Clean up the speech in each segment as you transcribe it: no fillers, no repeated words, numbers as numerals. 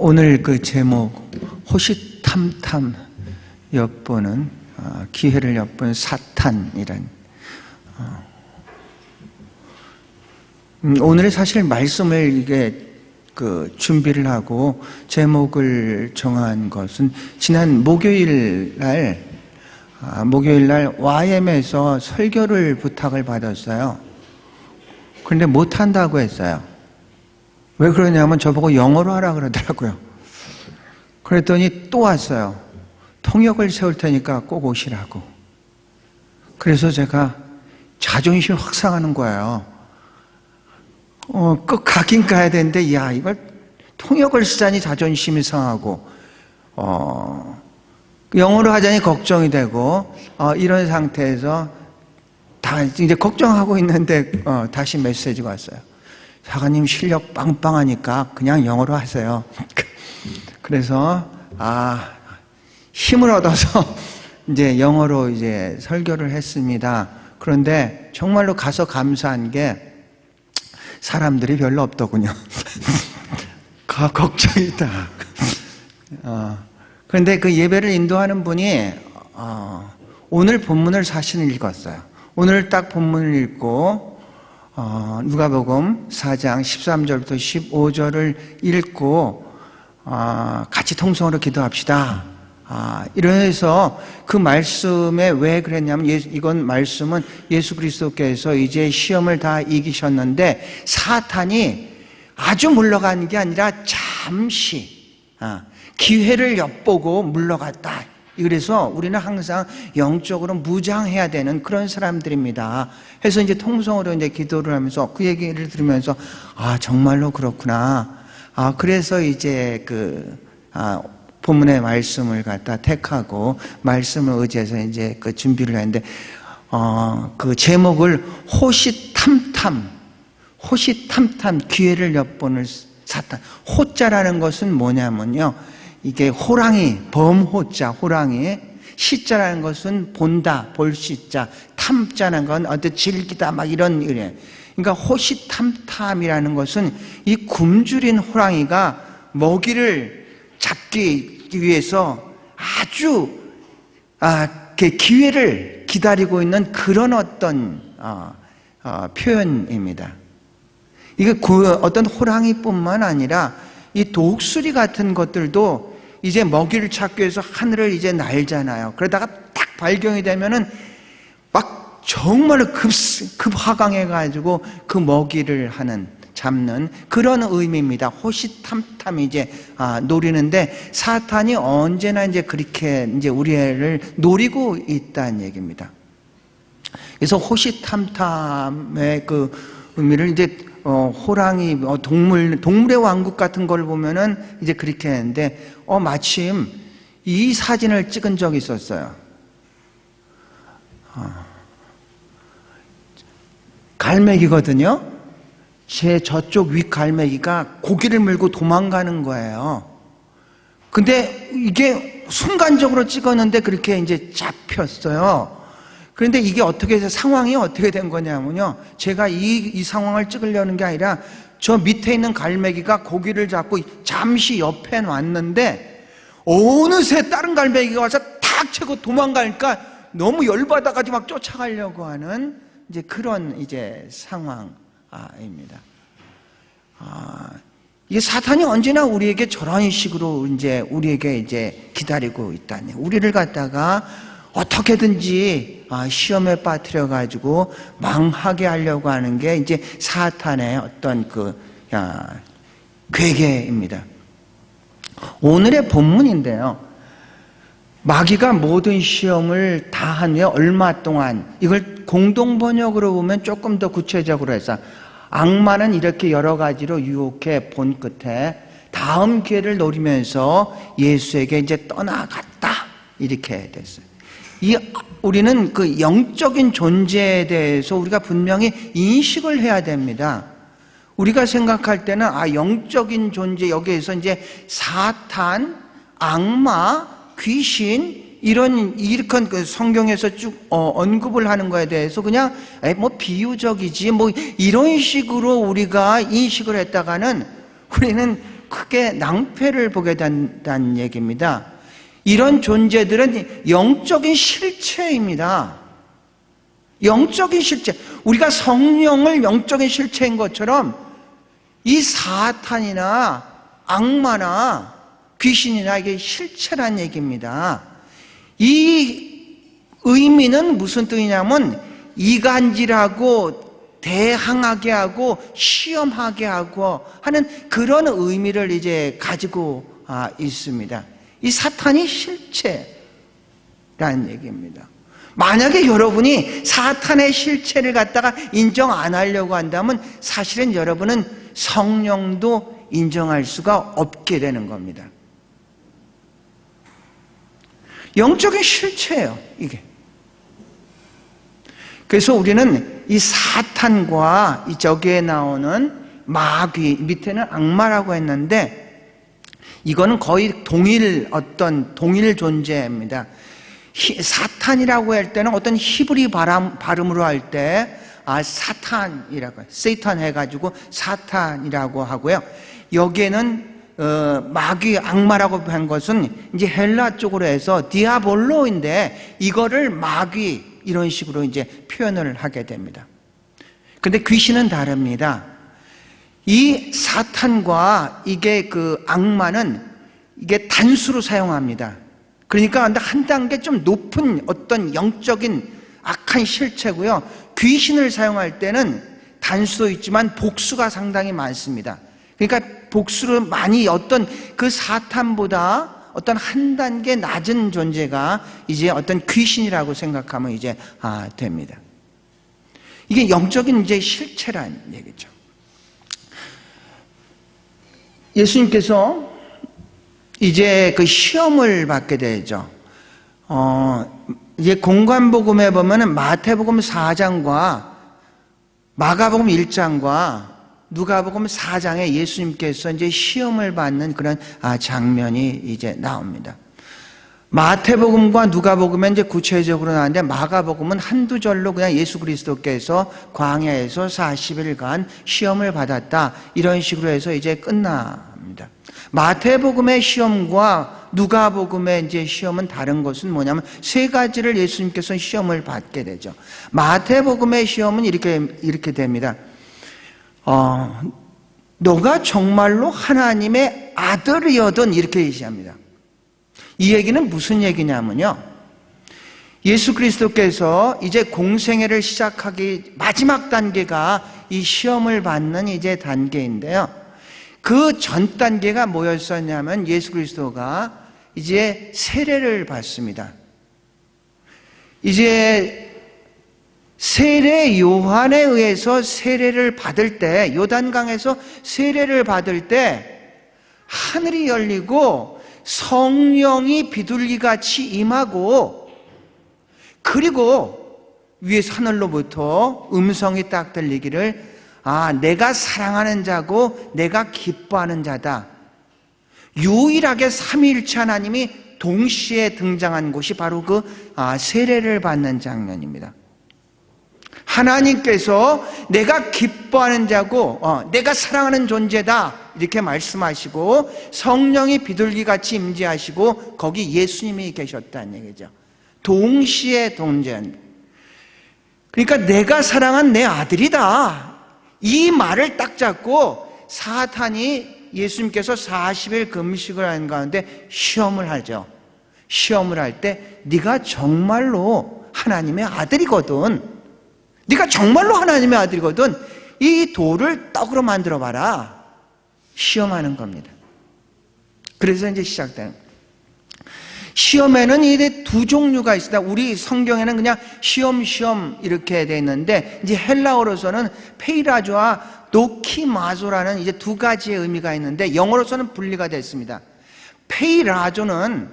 오늘 그 제목 호시탐탐 엿보는 기회를 엿보는 사탄이란 오늘의 사실 말씀을 이게 준비를 하고 제목을 정한 것은 지난 목요일 날 YM에서 설교를 부탁을 받았어요. 그런데 못한다고 했어요. 왜 그러냐면 저보고 영어로 하라 그러더라고요. 그랬더니 또 왔어요. 통역을 세울 테니까 꼭 오시라고. 그래서 제가 자존심이 확 상하는 거예요. 꼭 가긴 가야 되는데, 이걸 통역을 쓰자니 자존심이 상하고, 영어로 하자니 걱정이 되고, 이런 상태에서 다 이제 걱정하고 있는데, 다시 메시지가 왔어요. 사관님 실력 빵빵하니까 그냥 영어로 하세요. 그래서, 힘을 얻어서 이제 영어로 이제 설교를 했습니다. 그런데 정말로 가서 감사한 게 사람들이 별로 없더군요. 걱정이다. 그런데 그 예배를 인도하는 분이 오늘 본문을 사실 읽었어요. 오늘 딱 본문을 읽고 누가복음 4장 13절부터 15절을 읽고 같이 통성으로 기도합시다. 이러면서 그 말씀에 왜 그랬냐면 이건 말씀은 예수 그리스도께서 이제 시험을 다 이기셨는데 사탄이 아주 물러간 게 아니라 잠시 기회를 엿보고 물러갔다. 그래서 우리는 항상 영적으로 무장해야 되는 그런 사람들입니다. 해서 이제 통성으로 이제 기도를 하면서 그 얘기를 들으면서 정말로 그렇구나. 그래서 이제 본문의 말씀을 갖다 택하고 말씀을 의지해서 이제 그 준비를 했는데 그 제목을 호시탐탐 기회를 엿보는 사탄. 호자라는 것은 뭐냐면요, 이게 호랑이, 범호자, 호랑이. 시자라는 것은 본다, 볼 시자. 탐자는 건 어떤 즐기다, 막 이런 이래. 그러니까 호시탐탐이라는 것은 이 굶주린 호랑이가 먹이를 잡기 위해서 아주 기회를 기다리고 있는 그런 어떤 표현입니다. 이게 어떤 호랑이뿐만 아니라 이 독수리 같은 것들도 이제 먹이를 찾기 위해서 하늘을 이제 날잖아요. 그러다가 딱 발견이 되면은 막 정말로 급하강해가지고 그 먹이를 잡는 그런 의미입니다. 호시탐탐 이제 노리는데 사탄이 언제나 이제 그렇게 이제 우리를 노리고 있다는 얘기입니다. 그래서 호시탐탐의 그 의미를 이제 호랑이, 동물의 왕국 같은 걸 보면은 이제 그렇게 했는데, 마침 이 사진을 찍은 적이 있었어요. 갈매기거든요. 제 저쪽 윗갈매기가 고기를 물고 도망가는 거예요. 근데 이게 순간적으로 찍었는데 그렇게 이제 잡혔어요. 그런데 이게 상황이 어떻게 된 거냐면요, 제가 이 상황을 찍으려는 게 아니라 저 밑에 있는 갈매기가 고기를 잡고 잠시 옆에 놨는데 어느새 다른 갈매기가 와서 탁 치고 도망가니까 너무 열받아가지고 막 쫓아가려고 하는 이제 그런 이제 상황입니다. 이게 사탄이 언제나 우리에게 저런 식으로 이제 우리에게 이제 기다리고 있다니, 우리를 갖다가 어떻게든지 시험에 빠뜨려 가지고 망하게 하려고 하는 게 이제 사탄의 어떤 괴계입니다. 오늘의 본문인데요, 마귀가 모든 시험을 다 한 후에 얼마 동안, 이걸 공동 번역으로 보면 조금 더 구체적으로 해서 악마는 이렇게 여러 가지로 유혹해 본 끝에 다음 기회를 노리면서 예수에게 이제 떠나갔다, 이렇게 됐어요. 우리는 그 영적인 존재에 대해서 우리가 분명히 인식을 해야 됩니다. 우리가 생각할 때는 영적인 존재, 여기에서 이제 사탄, 악마, 귀신, 이렇게 그 성경에서 쭉 언급을 하는 거에 대해서 그냥 비유적이지 이런 식으로 우리가 인식을 했다가는 우리는 크게 낭패를 보게 된다는 얘기입니다. 이런 존재들은 영적인 실체입니다. 영적인 실체. 우리가 성령을 영적인 실체인 것처럼 이 사탄이나 악마나 귀신이나 이게 실체란 얘기입니다. 이 의미는 무슨 뜻이냐면 이간질하고 대항하게 하고 시험하게 하고 하는 그런 의미를 이제 가지고 있습니다. 이 사탄이 실체라는 얘기입니다. 만약에 여러분이 사탄의 실체를 갖다가 인정 안 하려고 한다면 사실은 여러분은 성령도 인정할 수가 없게 되는 겁니다. 영적인 실체예요, 이게. 그래서 우리는 이 사탄과 이 저기에 나오는 마귀, 밑에는 악마라고 했는데 이거는 거의 동일 존재입니다. 사탄이라고 할 때는 어떤 히브리 발음으로 할 때 사탄이라고, 세이탄 해가지고 사탄이라고 하고요. 여기에는 마귀, 악마라고 한 것은 이제 헬라 쪽으로 해서 디아볼로인데 이거를 마귀 이런 식으로 이제 표현을 하게 됩니다. 근데 귀신은 다릅니다. 이 사탄과 이게 그 악마는 이게 단수로 사용합니다. 그러니까 한 단계 좀 높은 어떤 영적인 악한 실체고요. 귀신을 사용할 때는 단수도 있지만 복수가 상당히 많습니다. 그러니까 복수를 많이 어떤 그 사탄보다 어떤 한 단계 낮은 존재가 이제 어떤 귀신이라고 생각하면 이제 됩니다. 이게 영적인 이제 실체란 얘기죠. 예수님께서 이제 그 시험을 받게 되죠. 이제 공관복음에 보면은 마태복음 4장과 마가복음 1장과 누가복음 4장에 예수님께서 이제 시험을 받는 그런 장면이 이제 나옵니다. 마태복음과 누가복음은 이제 구체적으로 나왔는데 마가복음은 한두 절로 그냥 예수 그리스도께서 광야에서 40일간 시험을 받았다 이런 식으로 해서 이제 끝납니다. 마태복음의 시험과 누가복음의 이제 시험은 다른 것은 뭐냐면 세 가지를 예수님께서 시험을 받게 되죠. 마태복음의 시험은 이렇게 됩니다. 너가 정말로 하나님의 아들이어든 이렇게 얘기합니다. 이 얘기는 무슨 얘기냐면요. 예수 그리스도께서 이제 공생애를 시작하기 마지막 단계가 이 시험을 받는 이제 단계인데요. 그 전 단계가 뭐였었냐면 예수 그리스도가 이제 세례를 받습니다. 이제 세례 요한에 의해서 세례를 받을 때, 요단강에서 세례를 받을 때 하늘이 열리고 성령이 비둘기같이 임하고 그리고 위에서 하늘로부터 음성이 딱 들리기를 내가 사랑하는 자고 내가 기뻐하는 자다. 유일하게 삼위일체 하나님이 동시에 등장한 곳이 바로 그 세례를 받는 장면입니다. 하나님께서 내가 기뻐하는 자고 내가 사랑하는 존재다 이렇게 말씀하시고 성령이 비둘기같이 임재하시고 거기 예수님이 계셨다는 얘기죠. 동시에 동재한. 그러니까 내가 사랑한 내 아들이다 이 말을 딱 잡고 사탄이 예수님께서 40일 금식을 하는 가운데 시험을 하죠. 시험을 할 때 네가 정말로 하나님의 아들이거든, 네가 정말로 하나님의 아들이거든 이 돌을 떡으로 만들어 봐라 시험하는 겁니다. 그래서 이제 시작되는 시험에는 이제 두 종류가 있습니다. 우리 성경에는 그냥 시험 이렇게 돼 있는데 이제 헬라어로서는 페이라조와 노키마조라는 이제 두 가지의 의미가 있는데 영어로서는 분리가 됐습니다. 페이라조는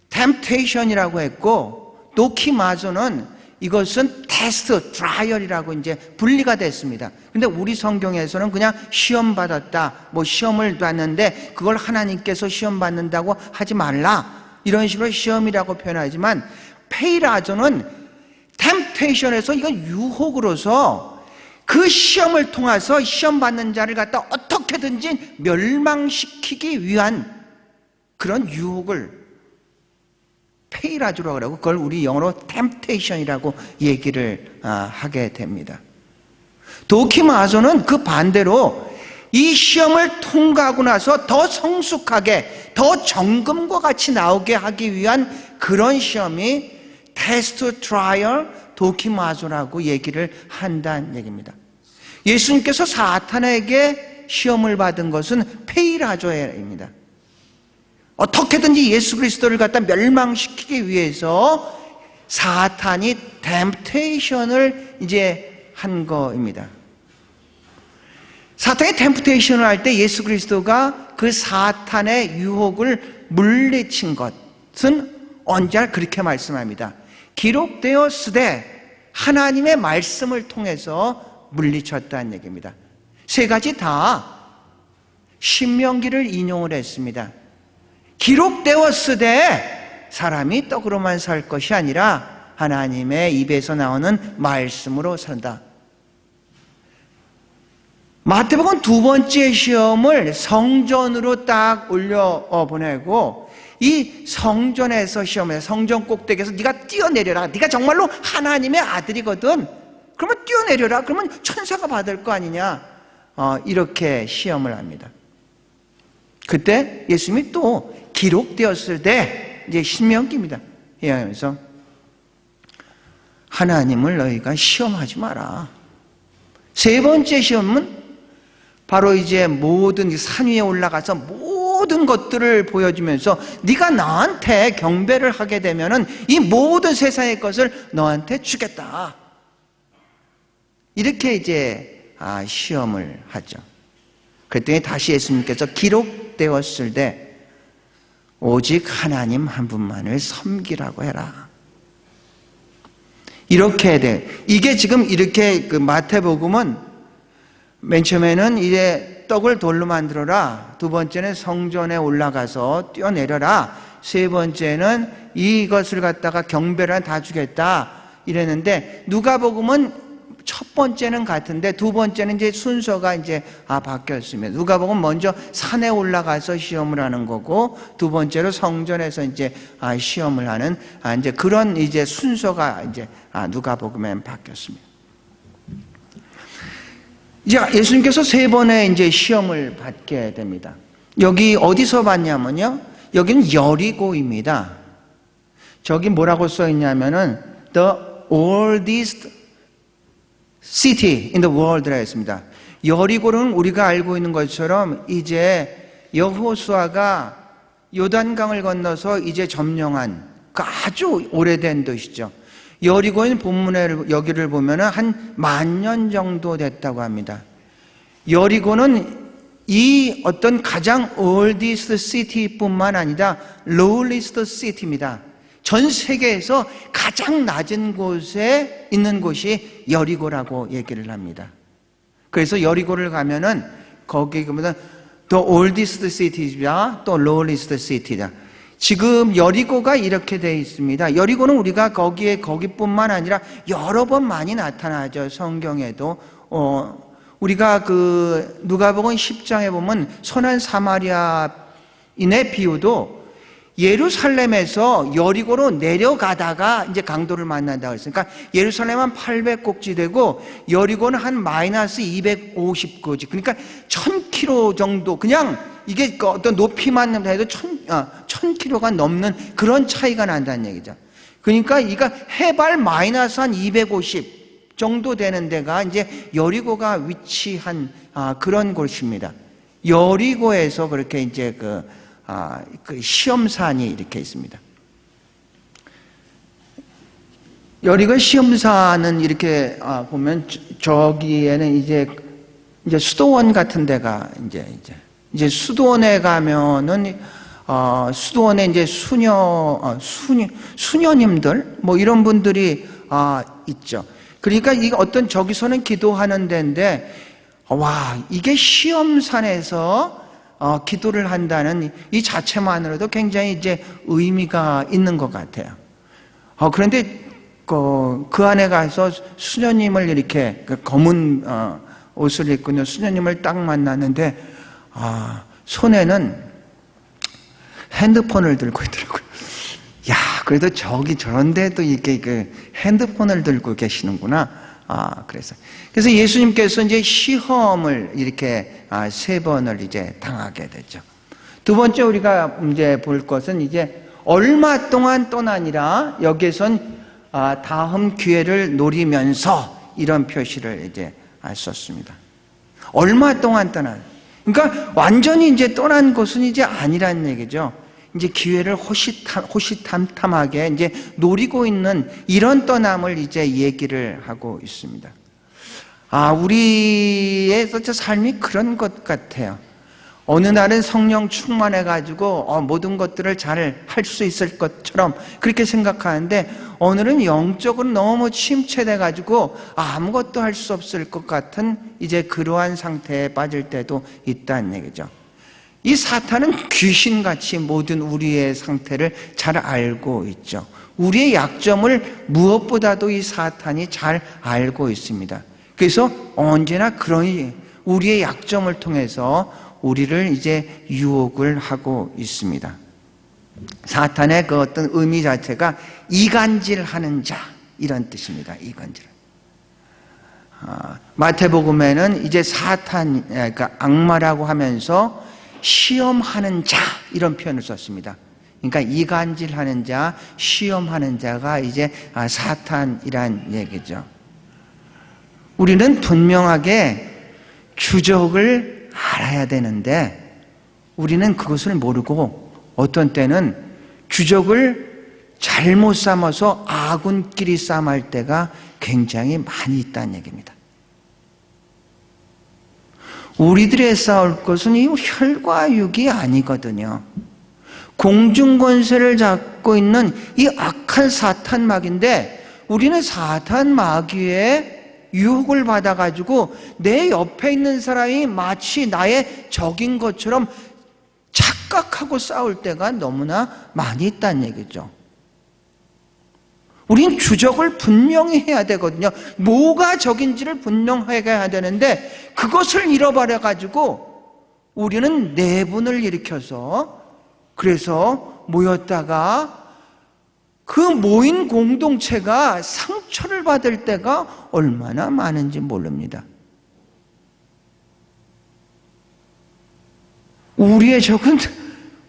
temptation이라고 했고 노키마조는 이것은 테스트, 트라이얼이라고 이제 분리가 됐습니다. 근데 우리 성경에서는 그냥 시험 받았다, 시험을 받는데 그걸 하나님께서 시험 받는다고 하지 말라 이런 식으로 시험이라고 표현하지만 페이라조는 템테이션에서 이건 유혹으로서 그 시험을 통해서 시험 받는 자를 갖다 어떻게든지 멸망시키기 위한 그런 유혹을 페이라조라고 그러고, 그걸 우리 영어로 템프테이션이라고 얘기를 하게 됩니다. 도키마소는 그 반대로 이 시험을 통과하고 나서 더 성숙하게, 더 정금과 같이 나오게 하기 위한 그런 시험이 테스트 트라이얼 도키마소라고 얘기를 한다는 얘기입니다. 예수님께서 사탄에게 시험을 받은 것은 페이라조입니다. 어떻게든지 예수 그리스도를 갖다 멸망시키기 위해서 사탄이 템프테이션을 이제 한 거입니다. 사탄이 템프테이션을 할 때 예수 그리스도가 그 사탄의 유혹을 물리친 것은 언제 그렇게 말씀합니다. 기록되었으되 하나님의 말씀을 통해서 물리쳤다는 얘기입니다. 세 가지 다 신명기를 인용을 했습니다. 기록되었으되 사람이 떡으로만 살 것이 아니라 하나님의 입에서 나오는 말씀으로 산다. 마태복음 두 번째 시험을 성전으로 딱 올려 보내고, 이 성전에서 시험해, 성전 꼭대기에서 네가 뛰어내려라, 네가 정말로 하나님의 아들이거든, 그러면 뛰어내려라, 그러면 천사가 받을 거 아니냐, 이렇게 시험을 합니다. 그때 예수님이 또 기록되었을 때, 이제 신명기입니다. 그래서 하나님을 너희가 시험하지 마라. 세 번째 시험은 바로 이제 모든 산 위에 올라가서 모든 것들을 보여주면서 네가 나한테 경배를 하게 되면은 이 모든 세상의 것을 너한테 주겠다. 이렇게 이제 시험을 하죠. 그랬더니 다시 예수님께서 기록되었을 때 오직 하나님 한 분만을 섬기라고 해라. 이렇게 돼. 이게 지금 이렇게 그 마태복음은 맨 처음에는 이제 떡을 돌로 만들어라, 두 번째는 성전에 올라가서 뛰어내려라, 세 번째는 이것을 갖다가 경배를 다 주겠다 이랬는데, 누가복음은 첫 번째는 같은데 두 번째는 이제 순서가 이제 바뀌었습니다. 누가복음 먼저 산에 올라가서 시험을 하는 거고, 두 번째로 성전에서 이제 시험을 하는 이제 그런 이제 순서가 이제 누가복음에 바뀌었습니다. 이제 예수님께서 세 번의 이제 시험을 받게 됩니다. 여기 어디서 받냐면요, 여기는 여리고입니다. 저기 뭐라고 써 있냐면은 the oldest city in the world라고 했습니다. 여리고는 우리가 알고 있는 것처럼 이제 여호수아가 요단강을 건너서 이제 점령한 그 아주 오래된 도시죠. 여리고인 본문에 여기를 보면은 한 10,000년 정도 됐다고 합니다. 여리고는 이 어떤 가장 oldest city뿐만 아니라 lowest city입니다. 전 세계에서 가장 낮은 곳에 있는 곳이 여리고라고 얘기를 합니다. 그래서 여리고를 가면은 거기 보면 the oldest city이자 또 lowest city다. 지금 여리고가 이렇게 되어 있습니다. 여리고는 우리가 거기뿐만 아니라 여러 번 많이 나타나죠. 성경에도. 우리가 그 누가복음 10장에 보면 선한 사마리아인의 비유도 예루살렘에서 여리고로 내려가다가 이제 강도를 만난다고 했으니까 예루살렘은 800곡지되고 여리고는 한 마이너스 250곡지. 그러니까 1000km 정도, 그냥 이게 어떤 높이만 해도 1000km가 넘는 그런 차이가 난다는 얘기죠. 그러니까 이거 해발 마이너스 한 250 정도 되는 데가 이제 여리고가 위치한 그런 곳입니다. 여리고에서 그렇게 이제 그 시험산이 이렇게 있습니다. 여리고 시험산은 이렇게 보면 저기에는 이제 수도원 같은 데가 이제 수도원에 가면은 수도원에 이제 수녀님들 뭐 이런 분들이 있죠. 그러니까 이게 어떤 저기서는 기도하는 데인데, 와, 이게 시험산에서 기도를 한다는 이 자체만으로도 굉장히 이제 의미가 있는 것 같아요. 그런데 그 안에 가서 수녀님을 이렇게 검은 옷을 입고 있는 수녀님을 딱 만났는데 손에는 핸드폰을 들고 있더라고요. 야, 그래도 저기 저런 데도 이렇게 핸드폰을 들고 계시는구나. 그래서 예수님께서 이제 시험을 이렇게 3번을 이제 당하게 되죠. 두 번째 우리가 이제 볼 것은 이제 얼마 동안 떠나니라, 여기에선 다음 기회를 노리면서 이런 표시를 이제 썼습니다. 얼마 동안 떠나. 그러니까 완전히 이제 떠난 것은 이제 아니라는 얘기죠. 이제 기회를 호시탐탐하게 이제 노리고 있는 이런 떠남을 이제 얘기를 하고 있습니다. 우리의 삶이 그런 것 같아요. 어느 날은 성령 충만해가지고 모든 것들을 잘 할 수 있을 것처럼 그렇게 생각하는데, 오늘은 영적으로 너무 침체돼가지고 아무것도 할 수 없을 것 같은 이제 그러한 상태에 빠질 때도 있다는 얘기죠. 이 사탄은 귀신같이 모든 우리의 상태를 잘 알고 있죠. 우리의 약점을 무엇보다도 이 사탄이 잘 알고 있습니다. 그래서 언제나 그런 우리의 약점을 통해서 우리를 이제 유혹을 하고 있습니다. 사탄의 그 어떤 의미 자체가 이간질하는 자, 이런 뜻입니다. 이간질. 마태복음에는 이제 사탄, 그러니까 악마라고 하면서 시험하는 자, 이런 표현을 썼습니다. 그러니까 이간질하는 자, 시험하는 자가 이제 사탄이란 얘기죠. 우리는 분명하게 주적을 알아야 되는데 우리는 그것을 모르고 어떤 때는 주적을 잘못 삼아서 아군끼리 싸움할 때가 굉장히 많이 있다는 얘기입니다. 우리들의 싸울 것은 이 혈과 육이 아니거든요. 공중권세를 잡고 있는 이 악한 사탄 마귀인데, 우리는 사탄 마귀의 유혹을 받아가지고 내 옆에 있는 사람이 마치 나의 적인 것처럼 착각하고 싸울 때가 너무나 많이 있다는 얘기죠. 우린 주적을 분명히 해야 되거든요. 뭐가 적인지를 분명하게 해야 되는데, 그것을 잃어버려가지고 우리는 내분을 일으켜서, 그래서 모였다가 그 모인 공동체가 상처를 받을 때가 얼마나 많은지 모릅니다. 우리의 적은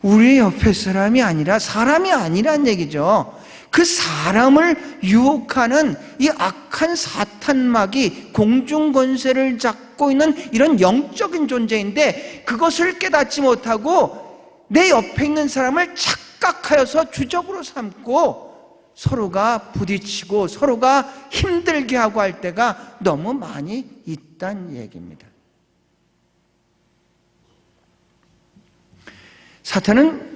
우리의 옆에 사람이 아니라 사람이 아니란 얘기죠. 그 사람을 유혹하는 이 악한 사탄막이 공중권세를 잡고 있는 이런 영적인 존재인데, 그것을 깨닫지 못하고 내 옆에 있는 사람을 착각하여서 주적으로 삼고 서로가 부딪히고 서로가 힘들게 하고 할 때가 너무 많이 있다는 얘기입니다. 사탄은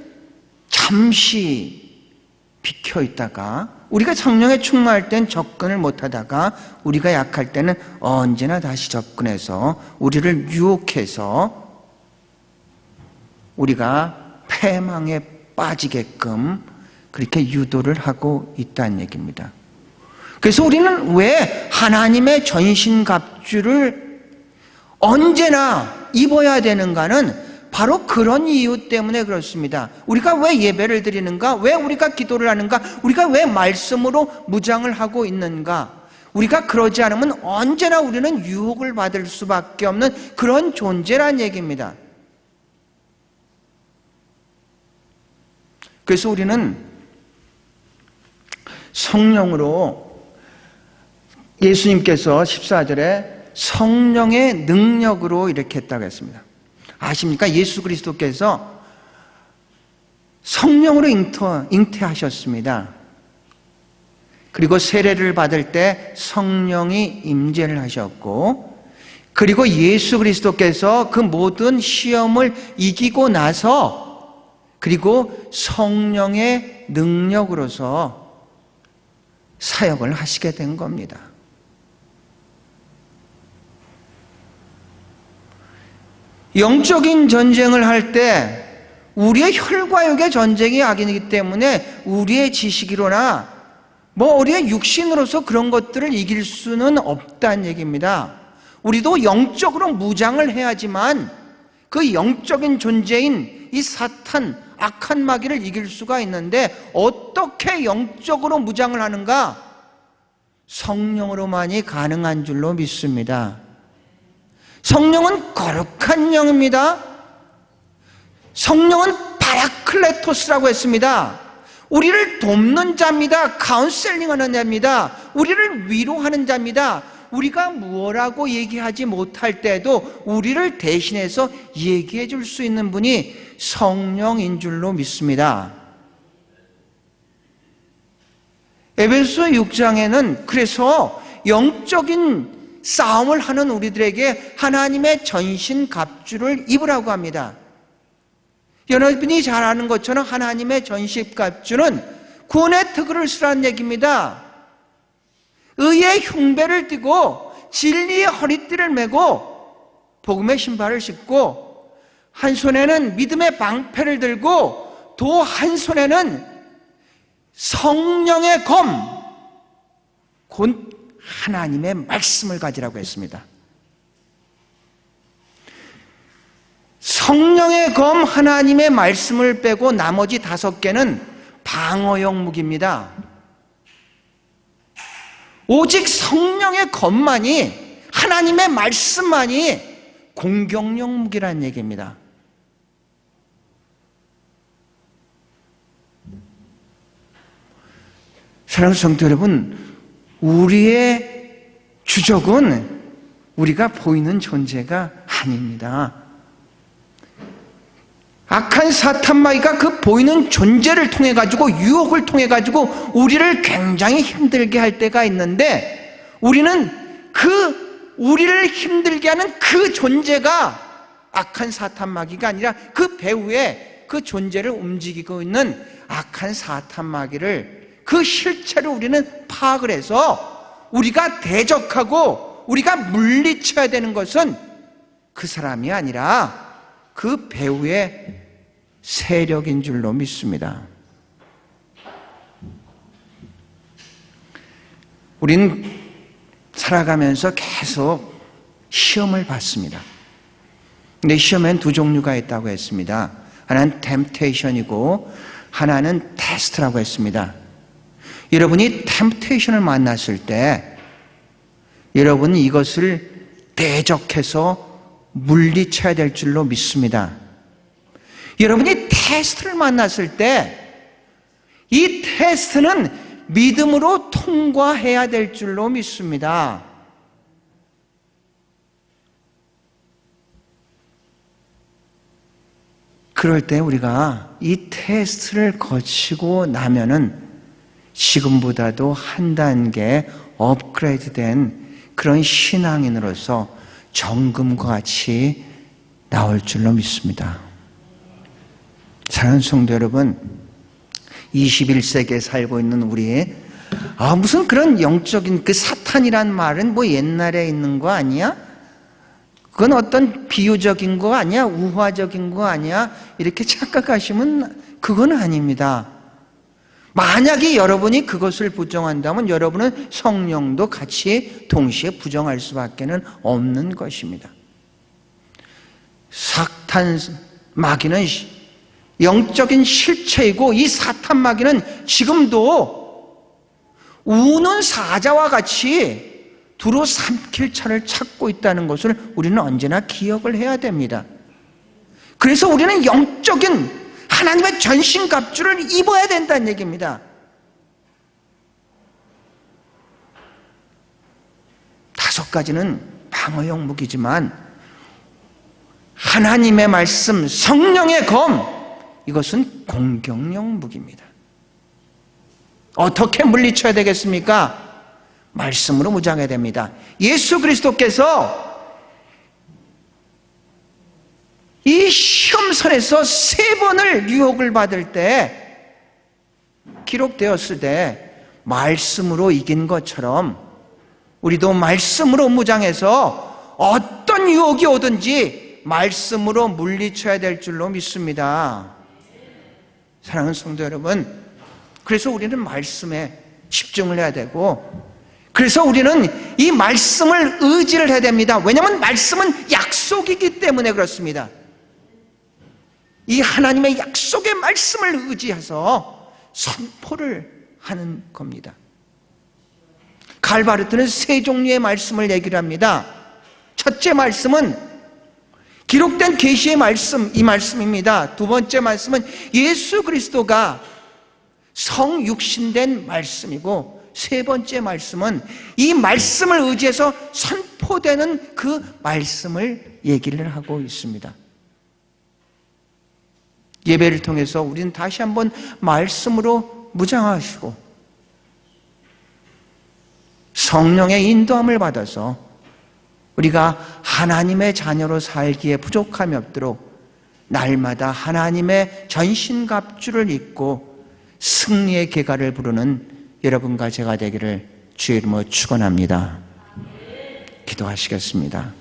잠시 비켜 있다가, 우리가 성령에 충만할 땐 접근을 못하다가 우리가 약할 때는 언제나 다시 접근해서 우리를 유혹해서 우리가 패망에 빠지게끔 그렇게 유도를 하고 있다는 얘기입니다. 그래서 우리는 왜 하나님의 전신갑주를 언제나 입어야 되는가는 바로 그런 이유 때문에 그렇습니다. 우리가 왜 예배를 드리는가? 왜 우리가 기도를 하는가? 우리가 왜 말씀으로 무장을 하고 있는가? 우리가 그러지 않으면 언제나 우리는 유혹을 받을 수밖에 없는 그런 존재란 얘기입니다. 그래서 우리는 성령으로, 예수님께서 14절에 성령의 능력으로 이렇게 했다고 했습니다. 아십니까? 예수 그리스도께서 성령으로 잉태하셨습니다. 그리고 세례를 받을 때 성령이 임재를 하셨고, 그리고 예수 그리스도께서 그 모든 시험을 이기고 나서 그리고 성령의 능력으로서 사역을 하시게 된 겁니다. 영적인 전쟁을 할 때 우리의 혈과 육의 전쟁이 악이기 때문에 우리의 지식이로나 우리가 육신으로서 그런 것들을 이길 수는 없다는 얘기입니다. 우리도 영적으로 무장을 해야지만 그 영적인 존재인 이 사탄, 악한 마귀를 이길 수가 있는데, 어떻게 영적으로 무장을 하는가? 성령으로만이 가능한 줄로 믿습니다. 성령은 거룩한 영입니다. 성령은 바라클레토스라고 했습니다. 우리를 돕는 자입니다. 카운셀링하는 자입니다. 우리를 위로하는 자입니다. 우리가 무엇라고 얘기하지 못할 때도 우리를 대신해서 얘기해 줄 수 있는 분이 성령인 줄로 믿습니다. 에베소 6장에는 그래서 영적인 싸움을 하는 우리들에게 하나님의 전신 갑주를 입으라고 합니다. 여러분이 잘 아는 것처럼 하나님의 전신 갑주는 구원의 특을 쓰라는 얘기입니다. 의의 흉배를 띠고 진리의 허리띠를 메고 복음의 신발을 신고, 한 손에는 믿음의 방패를 들고 또 한 손에는 성령의 검, 곧 하나님의 말씀을 가지라고 했습니다. 성령의 검, 하나님의 말씀을 빼고 나머지 5개는 방어용 무기입니다. 오직 성령의 검만이, 하나님의 말씀만이 공격용 무기라는 얘기입니다. 사랑하는 성도 여러분, 우리의 주적은 우리가 보이는 존재가 아닙니다. 악한 사탄 마귀가 그 보이는 존재를 통해 가지고, 유혹을 통해 가지고 우리를 굉장히 힘들게 할 때가 있는데, 우리는 우리를 힘들게 하는 그 존재가 악한 사탄 마귀가 아니라 그 배후에 그 존재를 움직이고 있는 악한 사탄 마귀를, 그 실체를 우리는 파악을 해서 우리가 대적하고 우리가 물리쳐야 되는 것은 그 사람이 아니라 그 배후의 세력인 줄로 믿습니다. 우린 살아가면서 계속 시험을 받습니다. 근데 시험엔 2 종류가 있다고 했습니다. 하나는 템테이션이고 하나는 테스트라고 했습니다. 여러분이 템테이션을 만났을 때 여러분은 이것을 대적해서 물리쳐야 될 줄로 믿습니다. 여러분이 테스트를 만났을 때 이 테스트는 믿음으로 통과해야 될 줄로 믿습니다. 그럴 때 우리가 이 테스트를 거치고 나면은 지금보다도 한 단계 업그레이드된 그런 신앙인으로서 정금과 같이 나올 줄로 믿습니다. 사랑하는 성도 여러분, 21세기에 살고 있는 우리, 무슨 그런 영적인 그 사탄이란 말은 뭐 옛날에 있는 거 아니야? 그건 어떤 비유적인 거 아니야? 우화적인 거 아니야? 이렇게 착각하시면 그건 아닙니다. 만약에 여러분이 그것을 부정한다면 여러분은 성령도 같이 동시에 부정할 수밖에 없는 것입니다. 사탄 마귀는 영적인 실체이고, 이 사탄 마귀는 지금도 우는 사자와 같이 두루 삼킬 차를 찾고 있다는 것을 우리는 언제나 기억을 해야 됩니다. 그래서 우리는 영적인 하나님의 전신갑주를 입어야 된다는 얘기입니다. 5가지는 방어용 무기지만 하나님의 말씀, 성령의 검, 이것은 공격용 무기입니다. 어떻게 물리쳐야 되겠습니까? 말씀으로 무장해야 됩니다. 예수 그리스도께서 이 시험선에서 3번을 유혹을 받을 때 기록되었을 때 말씀으로 이긴 것처럼 우리도 말씀으로 무장해서 어떤 유혹이 오든지 말씀으로 물리쳐야 될 줄로 믿습니다. 사랑하는 성도 여러분, 그래서 우리는 말씀에 집중을 해야 되고, 그래서 우리는 이 말씀을 의지를 해야 됩니다. 왜냐하면 말씀은 약속이기 때문에 그렇습니다. 이 하나님의 약속의 말씀을 의지해서 선포를 하는 겁니다. 칼바르트는 세 종류의 말씀을 얘기를 합니다. 첫째 말씀은 기록된 계시의 말씀, 이 말씀입니다. 두 번째 말씀은 예수 그리스도가 성육신된 말씀이고, 세 번째 말씀은 이 말씀을 의지해서 선포되는 그 말씀을 얘기를 하고 있습니다. 예배를 통해서 우리는 다시 한번 말씀으로 무장하시고 성령의 인도함을 받아서 우리가 하나님의 자녀로 살기에 부족함이 없도록 날마다 하나님의 전신갑주를 입고 승리의 계가를 부르는 여러분과 제가 되기를 주의 이름으로 축원합니다. 기도하시겠습니다.